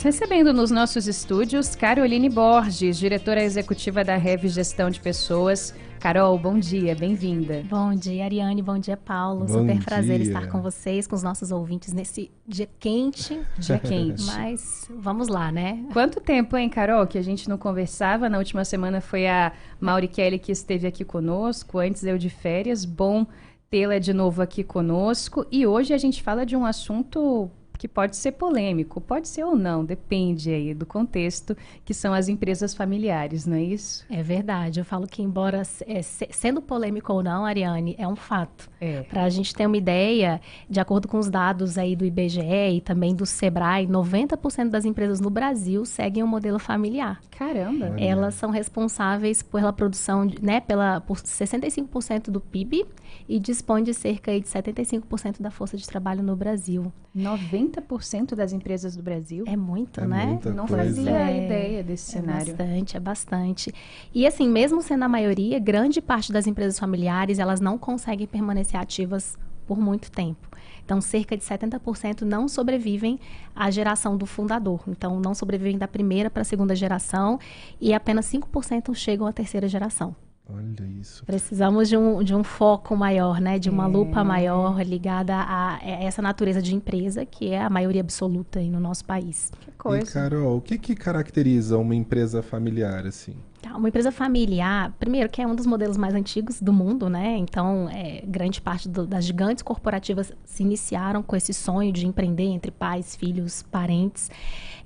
Recebendo nos nossos estúdios Caroline Borges, diretora executiva da Rev Gestão de Pessoas. Carol, bom dia, bem-vinda. Bom dia, Ariane, bom dia, Paulo. Bom Super prazer dia. estar com vocês, com os nossos ouvintes nesse dia quente. Dia quente. Mas vamos lá, né? Quanto tempo, hein, Carol, que a gente não conversava? Na última semana foi a Mauri Kelly que esteve aqui conosco, antes eu de férias. Bom tê-la de novo aqui conosco. E hoje a gente fala de um assunto que pode ser polêmico, pode ser ou não, depende aí do contexto, que são as empresas familiares, não é isso? É verdade, eu falo que embora sendo polêmico ou não, Ariane, é um fato. Para a gente ter uma ideia, de acordo com os dados aí do IBGE e também do Sebrae, 90% das empresas no Brasil seguem o modelo familiar. Caramba! Olha. Elas são responsáveis pela produção, né, por 65% do PIB e dispõem de cerca de 75% da força de trabalho no Brasil. 90% das empresas do Brasil? É muito, É né? muita Não coisa. fazia ideia desse cenário. É bastante. E assim, mesmo sendo a maioria, grande parte das empresas familiares, elas não conseguem permanecer ativas por muito tempo. Então, cerca de 70% não sobrevivem à geração do fundador. Então, não sobrevivem da primeira para a segunda geração e apenas 5% chegam à terceira geração. Olha isso. Precisamos de um foco maior, né? De uma lupa maior ligada a essa natureza de empresa, que é a maioria absoluta aí no nosso país. Que coisa. E, Carol, o que caracteriza uma empresa familiar, assim? Tá, uma empresa familiar, primeiro, que é um dos modelos mais antigos do mundo, né? Então, grande parte das gigantes corporativas se iniciaram com esse sonho de empreender entre pais, filhos, parentes.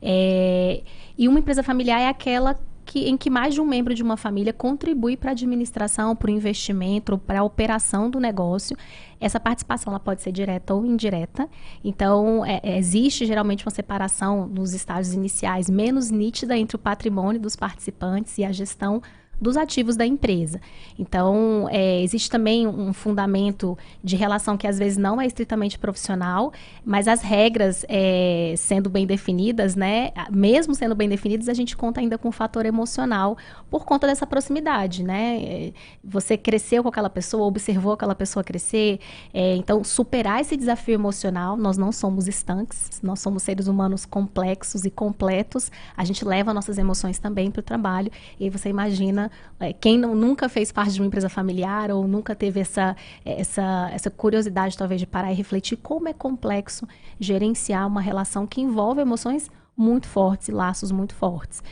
E uma empresa familiar é aquela em que mais de um membro de uma família contribui para a administração, para o investimento, para a operação do negócio. Essa participação ela pode ser direta ou indireta. Então, existe geralmente uma separação nos estágios iniciais menos nítida entre o patrimônio dos participantes e a gestão dos ativos da empresa. Então, existe também um fundamento de relação que às vezes não é estritamente profissional, mas as regras sendo bem definidas, né? Mesmo sendo bem definidas, a gente conta ainda com o fator emocional por conta dessa proximidade, né? Você cresceu com aquela pessoa, observou aquela pessoa crescer, então superar esse desafio emocional, nós não somos estanques, nós somos seres humanos complexos e completos, a gente leva nossas emoções também para o trabalho, e aí você imagina quem nunca fez parte de uma empresa familiar ou nunca teve essa curiosidade, talvez, de parar e refletir como é complexo gerenciar uma relação que envolve emoções muito fortes e laços muito fortes.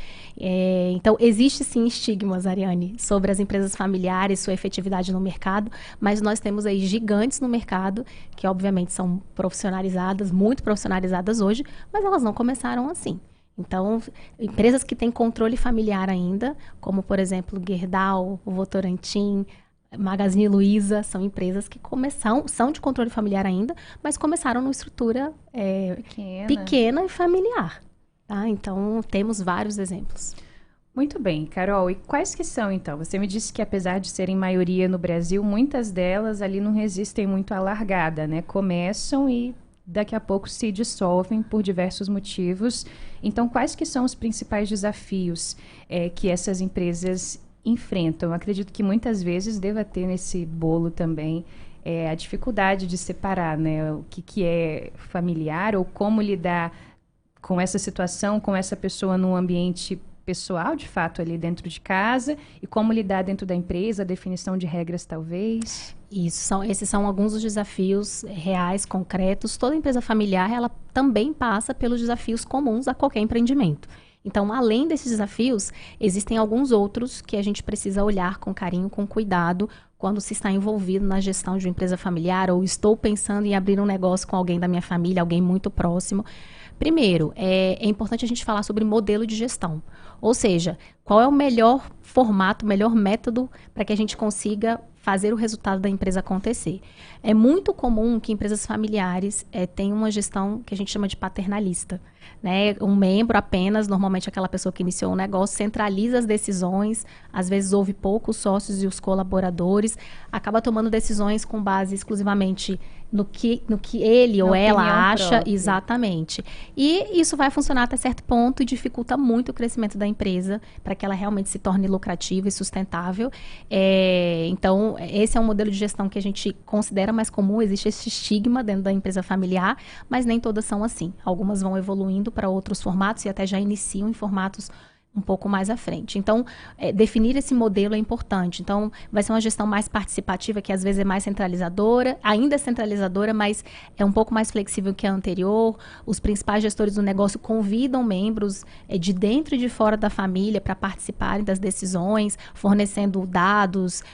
Então, existe sim estigmas, Ariane, sobre as empresas familiares, sua efetividade no mercado, mas nós temos aí gigantes no mercado, que obviamente são profissionalizadas, muito profissionalizadas hoje, mas elas não começaram assim. Então, empresas que têm controle familiar ainda, como, por exemplo, Gerdau, Votorantim, Magazine Luiza, são empresas que são de controle familiar ainda, mas começaram numa estrutura pequena e familiar. Tá? Então, temos vários exemplos. Muito bem, Carol. E quais que são, então? Você me disse que, apesar de serem maioria no Brasil, muitas delas ali não resistem muito à largada, né? Começam e daqui a pouco se dissolvem por diversos motivos. Então, quais que são os principais desafios que essas empresas enfrentam? Eu acredito que muitas vezes deva ter nesse bolo também a dificuldade de separar, né, o que é familiar ou como lidar com essa situação, com essa pessoa num ambiente pessoal, de fato, ali dentro de casa, e como lidar dentro da empresa, a definição de regras, talvez. Esses são alguns dos desafios reais, concretos. Toda empresa familiar, ela também passa pelos desafios comuns a qualquer empreendimento. Então, além desses desafios, existem alguns outros que a gente precisa olhar com carinho, com cuidado, quando se está envolvido na gestão de uma empresa familiar ou estou pensando em abrir um negócio com alguém da minha família, alguém muito próximo. Primeiro, é importante a gente falar sobre modelo de gestão. Ou seja, qual é o melhor formato, o melhor método para que a gente consiga fazer o resultado da empresa acontecer. É muito comum que empresas familiares tenham uma gestão que a gente chama de paternalista. Né? Um membro apenas, normalmente aquela pessoa que iniciou o negócio, centraliza as decisões, às vezes ouve poucos sócios e os colaboradores, acaba tomando decisões com base exclusivamente no que ele ou ela acha, própria. Exatamente. E isso vai funcionar até certo ponto e dificulta muito o crescimento da empresa para que ela realmente se torne lucrativa e sustentável. Então, esse é um modelo de gestão que a gente considera mais comum, existe esse estigma dentro da empresa familiar, mas nem todas são assim. Algumas vão evoluindo evoluindo para outros formatos e até já iniciam em formatos um pouco mais à frente. Então, definir esse modelo é importante. Então, vai ser uma gestão mais participativa, que às vezes é mais centralizadora, ainda é centralizadora, mas é um pouco mais flexível que a anterior. Os principais gestores do negócio convidam membros de dentro e de fora da família para participarem das decisões, fornecendo dados,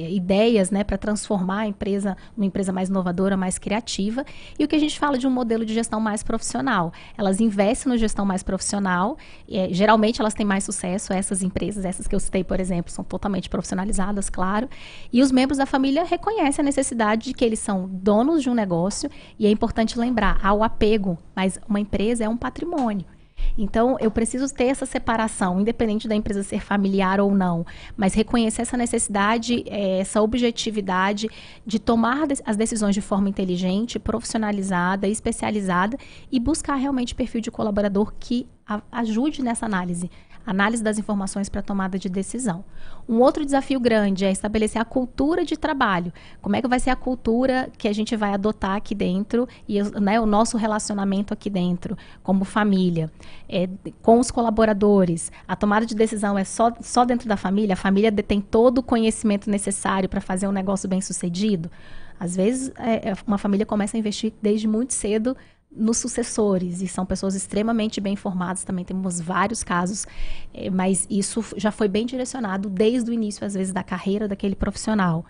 ideias, né, para transformar a empresa numa empresa mais inovadora, mais criativa. E o que a gente fala de um modelo de gestão mais profissional. Elas investem no gestão mais profissional, geralmente elas têm mais sucesso, essas empresas, essas que eu citei, por exemplo, são totalmente profissionalizadas, claro, e os membros da família reconhecem a necessidade de que eles são donos de um negócio, e é importante lembrar, há o apego, mas uma empresa é um patrimônio. Então, eu preciso ter essa separação, independente da empresa ser familiar ou não, mas reconhecer essa necessidade, essa objetividade de tomar as decisões de forma inteligente, profissionalizada, especializada e buscar realmente perfil de colaborador que ajude nessa análise das informações para tomada de decisão. Um outro desafio grande é estabelecer a cultura de trabalho. Como é que vai ser a cultura que a gente vai adotar aqui dentro e, né, o nosso relacionamento aqui dentro, como família, com os colaboradores. A tomada de decisão é só dentro da família? A família detém todo o conhecimento necessário para fazer um negócio bem sucedido? Às vezes, uma família começa a investir desde muito cedo nos sucessores, e são pessoas extremamente bem formadas, também temos vários casos, mas isso já foi bem direcionado desde o início, às vezes, da carreira daquele profissional.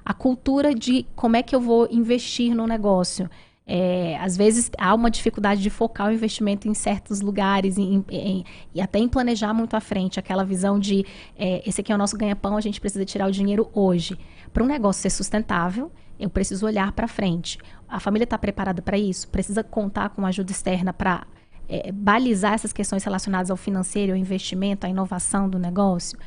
A cultura de como é que eu vou investir no negócio. Às vezes há uma dificuldade de focar o investimento em certos lugares e até em planejar muito à frente, aquela visão de esse aqui é o nosso ganha-pão, a gente precisa tirar o dinheiro hoje. Para um negócio ser sustentável, eu preciso olhar para frente. A família está preparada para isso? Precisa contar com ajuda externa para balizar essas questões relacionadas ao financeiro, ao investimento, à inovação do negócio?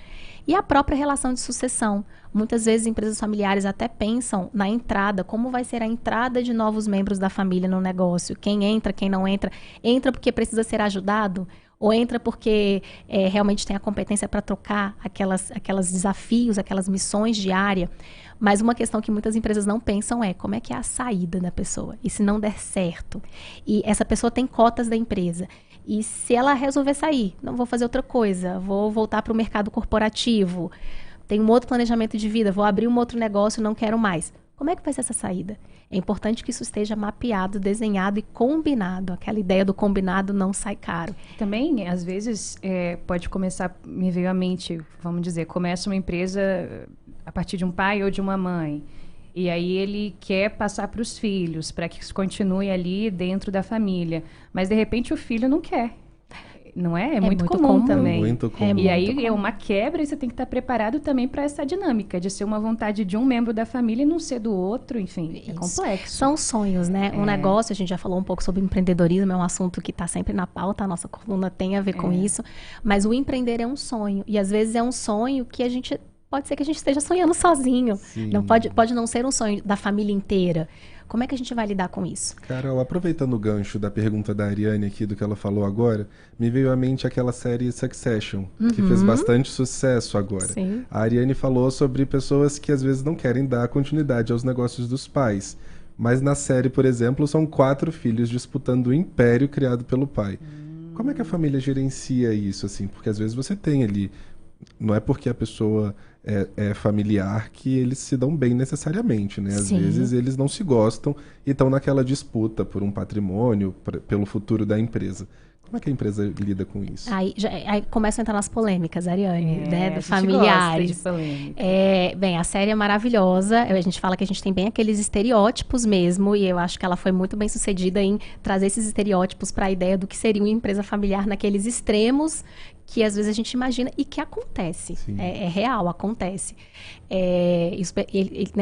E a própria relação de sucessão. Muitas vezes empresas familiares até pensam na entrada, como vai ser a entrada de novos membros da família no negócio. Quem entra, quem não entra. Entra porque precisa ser ajudado? Ou entra porque realmente tem a competência para trocar aquelas desafios, aquelas missões diárias? Mas uma questão que muitas empresas não pensam é como é que é a saída da pessoa. E se não der certo? E essa pessoa tem cotas da empresa. E se ela resolver sair, não vou fazer outra coisa, vou voltar para o mercado corporativo, tenho um outro planejamento de vida, vou abrir um outro negócio, não quero mais. Como é que vai ser essa saída? É importante que isso esteja mapeado, desenhado e combinado. Aquela ideia do combinado não sai caro. Também, às vezes, pode começar, me veio à mente, vamos dizer, começa uma empresa a partir de um pai ou de uma mãe. E aí ele quer passar para os filhos, para que isso continue ali dentro da família. Mas, de repente, o filho não quer. Não é? É muito comum também. Muito comum. E aí é uma quebra e você tem que estar preparado também para essa dinâmica, de ser uma vontade de um membro da família e não ser do outro, enfim, é complexo. São sonhos, né? Um negócio, a gente já falou um pouco sobre empreendedorismo, é um assunto que está sempre na pauta, a nossa coluna tem a ver com isso, mas o empreender é um sonho, e às vezes é um sonho que pode ser que a gente esteja sonhando sozinho, não pode não ser um sonho da família inteira. Como é que a gente vai lidar com isso? Carol, aproveitando o gancho da pergunta da Ariane aqui, do que ela falou agora, me veio à mente aquela série Succession, que fez bastante sucesso agora. Sim. A Ariane falou sobre pessoas que às vezes não querem dar continuidade aos negócios dos pais. Mas na série, por exemplo, são 4 filhos disputando o império criado pelo pai. Como é que a família gerencia isso, assim? Porque às vezes você tem ali... Não é porque a pessoa é familiar que eles se dão bem necessariamente, né? Às vezes eles não se gostam e estão naquela disputa por um patrimônio, pelo futuro da empresa. Como é que a empresa lida com isso? Aí começam a entrar nas polêmicas, Ariane, né? A gente Familiares. gosta de polêmica. Bem, a série é maravilhosa. A gente fala que a gente tem bem aqueles estereótipos mesmo, e eu acho que ela foi muito bem sucedida em trazer esses estereótipos para a ideia do que seria uma empresa familiar naqueles extremos que às vezes a gente imagina e que acontece. É real, acontece.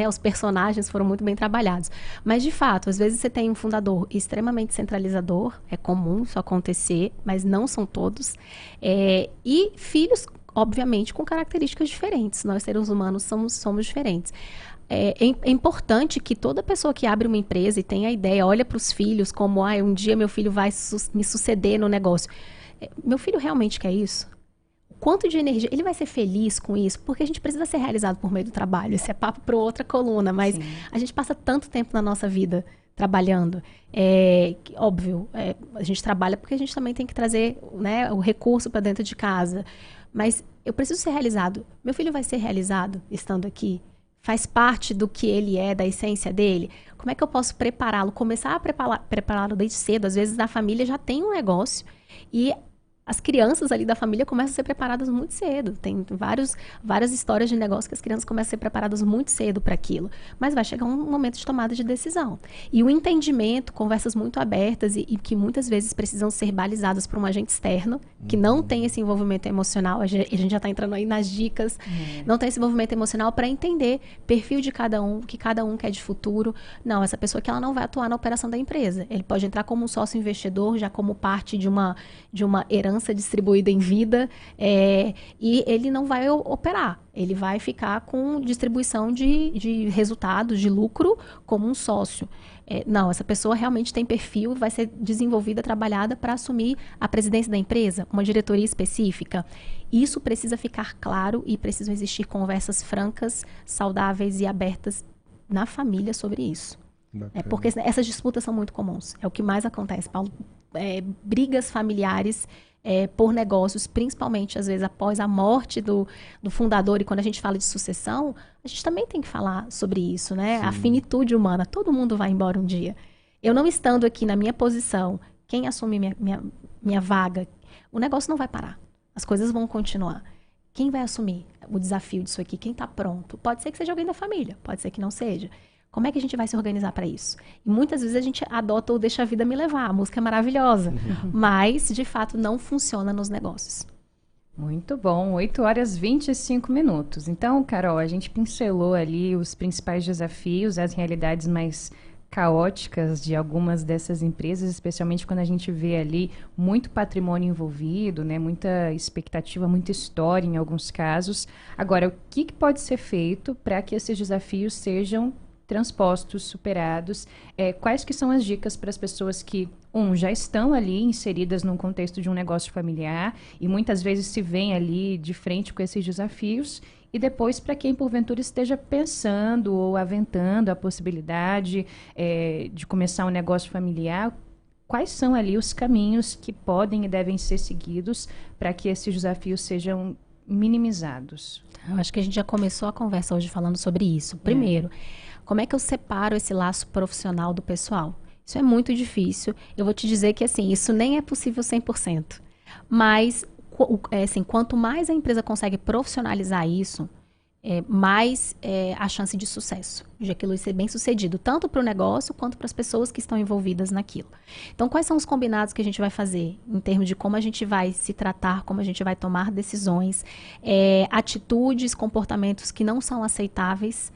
Os personagens foram muito bem trabalhados. Mas, de fato, às vezes você tem um fundador extremamente centralizador, é comum isso acontecer, mas não são todos. E filhos, obviamente, com características diferentes. Nós, seres humanos, somos diferentes. É importante que toda pessoa que abre uma empresa e tem a ideia, olha para os filhos como, um dia meu filho vai me suceder no negócio. Meu filho realmente quer isso? Quanto de energia? Ele vai ser feliz com isso? Porque a gente precisa ser realizado por meio do trabalho. Esse é papo para outra coluna, mas a gente passa tanto tempo na nossa vida trabalhando. Óbvio, a gente trabalha porque a gente também tem que trazer, né, o recurso para dentro de casa. Mas eu preciso ser realizado. Meu filho vai ser realizado estando aqui? Faz parte do que ele é, da essência dele? Como é que eu posso prepará-lo? Começar a prepará-lo desde cedo. Às vezes a família já tem um negócio e as crianças ali da família começam a ser preparadas muito cedo. Tem várias histórias de negócio que as crianças começam a ser preparadas muito cedo para aquilo. Mas vai chegar um momento de tomada de decisão. E o entendimento, conversas muito abertas e que muitas vezes precisam ser balizadas por um agente externo, que não tem esse envolvimento emocional. A gente já está entrando aí nas dicas. Não tem esse envolvimento emocional para entender perfil de cada um, o que cada um quer de futuro. Não, essa pessoa que ela não vai atuar na operação da empresa. Ele pode entrar como um sócio investidor, já como parte de uma herança distribuída em vida, e ele não vai operar. Ele vai ficar com distribuição de resultados, de lucro, como um sócio. Não, essa pessoa realmente tem perfil, vai ser desenvolvida, trabalhada para assumir a presidência da empresa, uma diretoria específica. Isso precisa ficar claro e precisam existir conversas francas, saudáveis e abertas na família sobre isso. Porque essas disputas são muito comuns. É o que mais acontece, Paulo. Brigas familiares por negócios, principalmente, às vezes, após a morte do fundador. E quando a gente fala de sucessão, a gente também tem que falar sobre isso, né? Sim. A finitude humana. Todo mundo vai embora um dia. Eu não estando aqui na minha posição, quem assume minha vaga, o negócio não vai parar. As coisas vão continuar. Quem vai assumir o desafio disso aqui? Quem está pronto? Pode ser que seja alguém da família, pode ser que não seja. Como é que a gente vai se organizar para isso? E muitas vezes a gente adota o Deixa a Vida Me Levar. A música é maravilhosa, mas, de fato, não funciona nos negócios. Muito bom, 8h25. Então, Carol, a gente pincelou ali os principais desafios, as realidades mais caóticas de algumas dessas empresas, especialmente quando a gente vê ali muito patrimônio envolvido, né, muita expectativa, muita história em alguns casos. Agora, o que pode ser feito para que esses desafios sejam transpostos, superados? Quais que são as dicas para as pessoas que, já estão ali inseridas num contexto de um negócio familiar e muitas vezes se veem ali de frente com esses desafios, e depois para quem porventura esteja pensando ou aventando a possibilidade de começar um negócio familiar, quais são ali os caminhos que podem e devem ser seguidos para que esses desafios sejam minimizados? Eu acho que a gente já começou a conversa hoje falando sobre isso. Primeiro, como é que eu separo esse laço profissional do pessoal? Isso é muito difícil. Eu vou te dizer que, assim, isso nem é possível 100%. Mas, assim, quanto mais a empresa consegue profissionalizar isso, mais a chance de sucesso, de aquilo ser bem sucedido, tanto para o negócio quanto para as pessoas que estão envolvidas naquilo. Então, quais são os combinados que a gente vai fazer em termos de como a gente vai se tratar, como a gente vai tomar decisões, atitudes, comportamentos que não são aceitáveis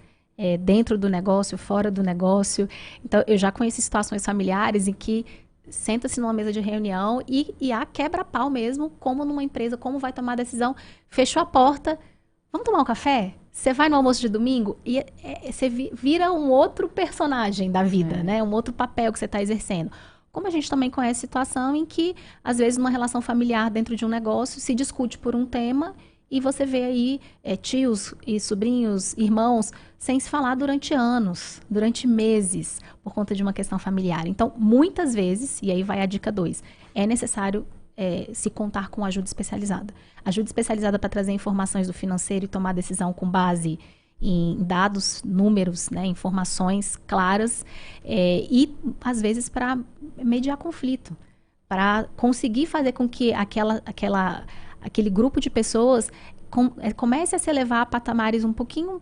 dentro do negócio, fora do negócio. Então, eu já conheci situações familiares em que senta-se numa mesa de reunião e há quebra-pau mesmo, como numa empresa, como vai tomar a decisão, fechou a porta, vamos tomar um café? Você vai no almoço de domingo e você vira um outro personagem da vida, né? Um outro papel que você está exercendo. Como a gente também conhece situação em que, às vezes, numa relação familiar dentro de um negócio, se discute por um tema e você vê aí tios e sobrinhos, irmãos, sem se falar durante anos, durante meses, por conta de uma questão familiar. Então, muitas vezes, e aí vai a dica 2, é necessário se contar com ajuda especializada. Ajuda especializada para trazer informações do financeiro e tomar decisão com base em dados, números, né, informações claras, e, às vezes, para mediar conflito, para conseguir fazer com que aquele grupo de pessoas comece a se elevar a patamares um pouquinho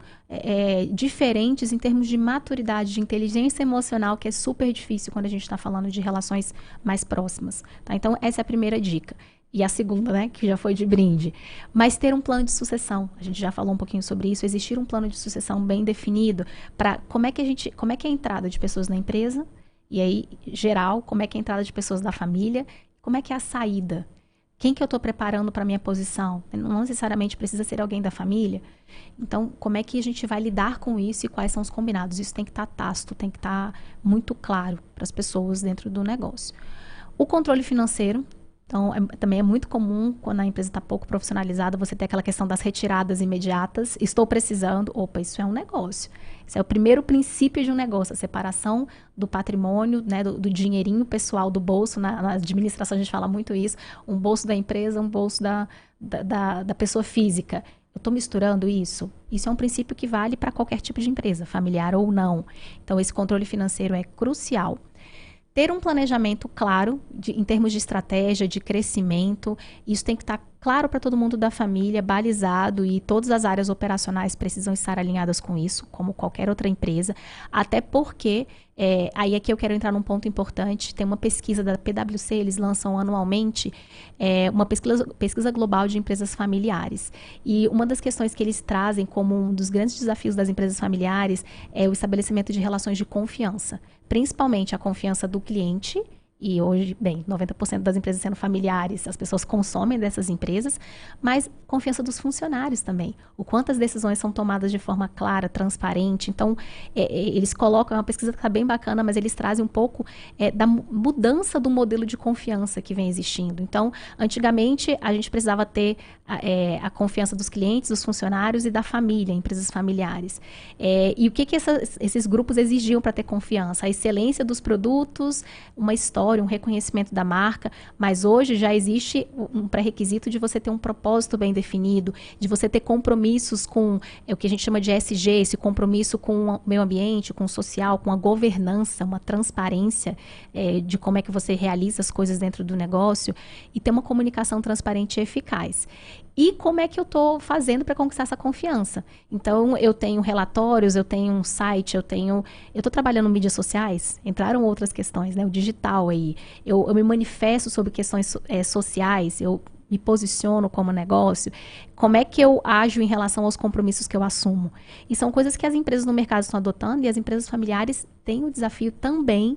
diferentes em termos de maturidade, de inteligência emocional, que é super difícil quando a gente está falando de relações mais próximas. Tá? Então, essa é a primeira dica. E a segunda, né, que já foi de brinde. Mas ter um plano de sucessão. A gente já falou um pouquinho sobre isso. Existir um plano de sucessão bem definido para como é que é a entrada de pessoas na empresa, e aí, geral, como é que é a entrada de pessoas da família, como é que é a saída. Quem que eu estou preparando para a minha posição? Não necessariamente precisa ser alguém da família. Então, como é que a gente vai lidar com isso e quais são os combinados? Isso tem que estar tácito, tem que estar muito claro para as pessoas dentro do negócio. O controle financeiro Então, também é muito comum, quando a empresa está pouco profissionalizada, você ter aquela questão das retiradas imediatas. Estou precisando. Opa, isso é um negócio. Esse é o primeiro princípio de um negócio, a separação do patrimônio, né, do dinheirinho pessoal do bolso. Na administração a gente fala muito isso. Um bolso da empresa, um bolso da pessoa física. Eu estou misturando isso? Isso é um princípio que vale para qualquer tipo de empresa, familiar ou não. Então, esse controle financeiro é crucial. Ter um planejamento claro em termos de estratégia, de crescimento, isso tem que estar claro para todo mundo da família, balizado, e todas as áreas operacionais precisam estar alinhadas com isso, como qualquer outra empresa, até porque, aí aqui eu quero entrar num ponto importante, tem uma pesquisa da PwC, eles lançam anualmente uma pesquisa global de empresas familiares, e uma das questões que eles trazem como um dos grandes desafios das empresas familiares é o estabelecimento de relações de confiança, principalmente a confiança do cliente. E hoje, bem, 90% das empresas sendo familiares, as pessoas consomem dessas empresas, mas confiança dos funcionários também. O quanto as decisões são tomadas de forma clara, transparente. Então, eles colocam, é uma pesquisa que está bem bacana, mas eles trazem um pouco da mudança do modelo de confiança que vem existindo. Então, antigamente, a gente precisava ter a confiança dos clientes, dos funcionários e da família, empresas familiares. E o que esses grupos exigiam para ter confiança? A excelência dos produtos, uma história, um reconhecimento da marca, mas hoje já existe um pré-requisito de você ter um propósito bem definido, de você ter compromissos com o que a gente chama de ESG, esse compromisso com o meio ambiente, com o social, com a governança, uma transparência de como é que você realiza as coisas dentro do negócio e ter uma comunicação transparente e eficaz. E como é que eu estou fazendo para conquistar essa confiança? Então, eu tenho relatórios, eu tenho um site, eu estou trabalhando em mídias sociais, entraram outras questões, né? O digital aí. Eu me manifesto sobre questões sociais, eu me posiciono como negócio, como é que eu ajo em relação aos compromissos que eu assumo? E são coisas que as empresas no mercado estão adotando e as empresas familiares têm o desafio também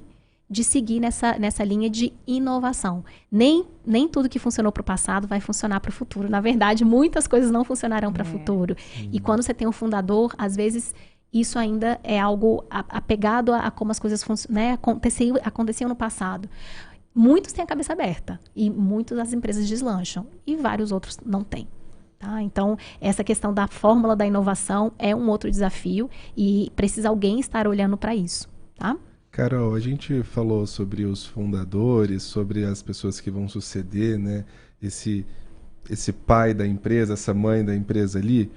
de seguir nessa linha de inovação. Nem tudo que funcionou para o passado vai funcionar para o futuro. Na verdade, muitas coisas não funcionarão para o futuro. E quando você tem um fundador, às vezes, isso ainda é algo apegado a como as coisas aconteciam no passado. Muitos têm a cabeça aberta e muitas das empresas deslancham e vários outros não têm. Tá? Então, essa questão da fórmula da inovação é um outro desafio e precisa alguém estar olhando para isso. Tá? Carol, a gente falou sobre os fundadores, sobre as pessoas que vão suceder, né? Esse pai da empresa, essa mãe da empresa ali.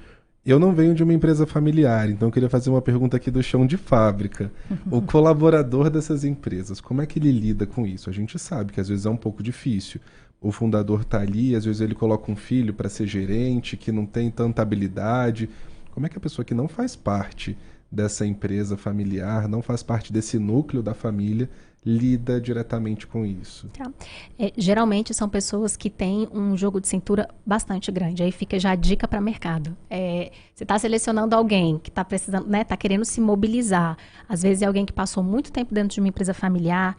Eu não venho de uma empresa familiar, então eu queria fazer uma pergunta aqui do chão de fábrica. O colaborador dessas empresas, como é que ele lida com isso? A gente sabe que às vezes é um pouco difícil. O fundador está ali, às vezes ele coloca um filho para ser gerente, que não tem tanta habilidade. Como é que a pessoa que não faz parte dessa empresa familiar, não faz parte desse núcleo da família, lida diretamente com isso? Tá. Geralmente são pessoas que têm um jogo de cintura bastante grande. Aí fica já a dica para mercado. Você está selecionando alguém que está precisando, né, está querendo se mobilizar. Às vezes é alguém que passou muito tempo dentro de uma empresa familiar.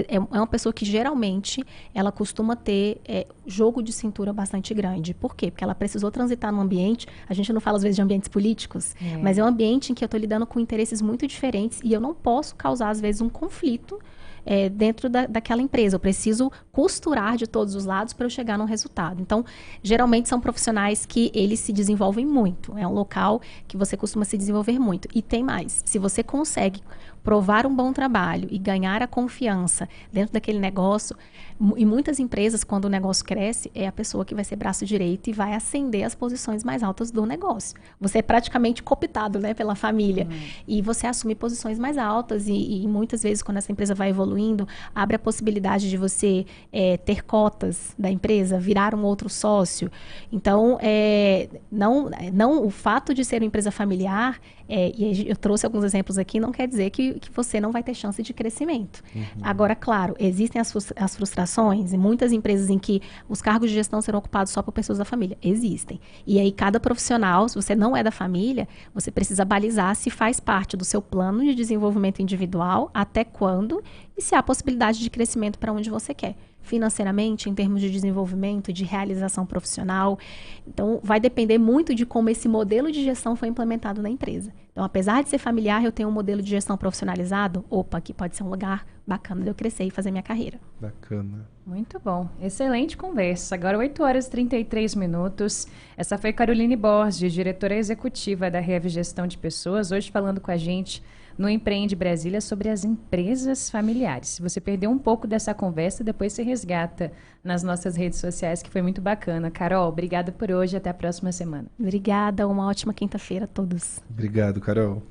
É uma pessoa que geralmente ela costuma ter jogo de cintura bastante grande. Por quê? Porque ela precisou transitar num ambiente, a gente não fala às vezes de ambientes políticos, mas é um ambiente em que eu estou lidando com interesses muito diferentes e eu não posso causar às vezes um conflito dentro daquela empresa. Eu preciso costurar de todos os lados para eu chegar num resultado. Então, geralmente são profissionais que eles se desenvolvem muito. É um local que você costuma se desenvolver muito. E tem mais. Se você consegue provar um bom trabalho e ganhar a confiança dentro daquele negócio, em muitas empresas, quando o negócio cresce, é a pessoa que vai ser braço direito e vai ascender as posições mais altas do negócio. Você é praticamente cooptado, né, pela família. E você assume posições mais altas e muitas vezes, quando essa empresa vai evoluindo, abre a possibilidade de você ter cotas da empresa, virar um outro sócio. Então, não o fato de ser uma empresa familiar, e eu trouxe alguns exemplos aqui, não quer dizer que você não vai ter chance de crescimento. Agora, claro, existem as frustrações, e muitas empresas em que os cargos de gestão serão ocupados só por pessoas da família. Existem. E aí, cada profissional, se você não é da família, você precisa balizar se faz parte do seu plano de desenvolvimento individual, até quando, e se há possibilidade de crescimento para onde você quer. Financeiramente, em termos de desenvolvimento, de realização profissional. Então, vai depender muito de como esse modelo de gestão foi implementado na empresa. Então, apesar de ser familiar, eu tenho um modelo de gestão profissionalizado, aqui pode ser um lugar bacana de eu crescer e fazer minha carreira. Bacana. Muito bom. Excelente conversa. Agora 8 horas e 33 minutos. Essa foi Caroline Borges, diretora executiva da Rev Gestão de Pessoas, hoje falando com a gente no Empreende Brasília sobre as empresas familiares. Se você perdeu um pouco dessa conversa, depois você resgata nas nossas redes sociais, que foi muito bacana. Carol, obrigada por hoje. Até a próxima semana. Obrigada. Uma ótima quinta-feira a todos. Obrigado, Carol.